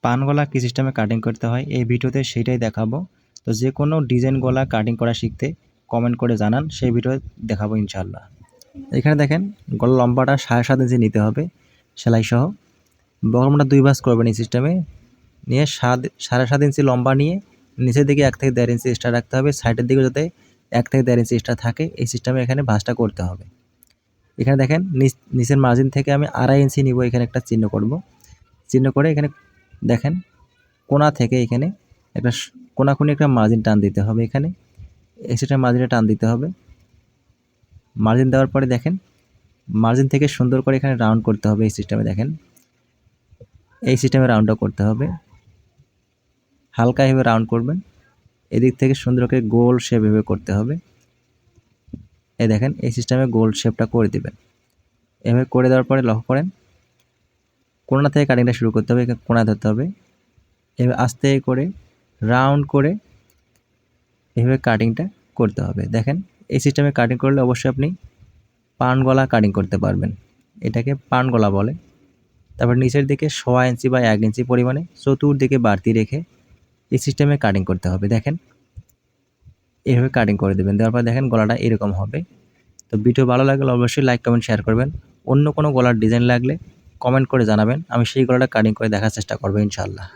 পান গলা কী সিস্টেমে কাটিং করতে হয় এই ভিডিওতে সেইটাই দেখাবো। তো যে কোনো ডিজাইন গলা কাটিং করা শিখতে কমেন্ট করে জানান, সেই ভিডিও দেখাবো ইনশাল্লাহ। এখানে দেখেন গলা লম্বাটা 7.5 ইঞ্চি নিতে হবে সেলাই সহ। বহরমটা 2 ভাঁজ করবেন এই সিস্টেমে। নিয়ে 7.5 ইঞ্চি লম্বা নিয়ে নিচের দিকে 1 থেকে 1.5 ইঞ্চি এক্সট্রা রাখতে হবে, সাইডের দিকে যাতে 1 থেকে 1.5 ইঞ্চি এক্সট্রা থাকে এই সিস্টেমে এখানে ভাঁজটা করতে হবে। এখানে দেখেন নিচের মার্জিন থেকে আমি 2.5 ইঞ্চি নিব, এখানে একটা চিহ্ন করব। চিহ্ন করে এখানে দেখেন কোণা থেকে এখানে একটা কোণাকুনি একটা মার্জিন টান দিতে হবে। এখানে এক্সট্রা মার্জিনে টান দিতে হবে। মার্জিন দেওয়ার পরে দেখেন মার্জিন থেকে সুন্দর করে এখানে রাউন্ড করতে হবে এই সিস্টেমে। দেখেন এই সিস্টেমে রাউন্ডটা করতে হবে, হালকা এভাবে রাউন্ড করবেন। এদিক থেকে সুন্দর করে গোল শেপ এভাবে করতে হবে। এই দেখেন এই সিস্টেমে গোল শেপটা করে দিবেন। এভাবে করে দেওয়ার পরে লক্ষ্য করেন কোণা থেকে কাটিংটা শুরু করতে হবে, এখানে কোণা ধরতে হবে। এভাবে আস্তে করে রাউন্ড করে এভাবে কাটিংটা করতে হবে। দেখেন এই সিস্টেমে কাটিং করলে অবশ্যই আপনি পান গলা কাটিং করতে পারবেন, এটাকে পান গলা বলে। তারপর নিচের দিকে 1.5 ইঞ্চি বা 1 ইঞ্চি পরিমাণে চতুর্দিকে বাড়তি রেখে এই সিস্টেমে কাটিং করতে হবে। দেখেন এইভাবে কাটিং করে দেবেন, দেওয়ার পর দেখেন গলাটা এরকম হবে। তো ভিডিও ভালো লাগলে অবশ্যই লাইক কমেন্ট শেয়ার করবেন। অন্য কোনো গলার ডিজাইন লাগলে কমেন্ট করে জানাবেন, আমি সেই গলাটা কাটিং করে দেখার চেষ্টা করবো ইনশাল্লাহ।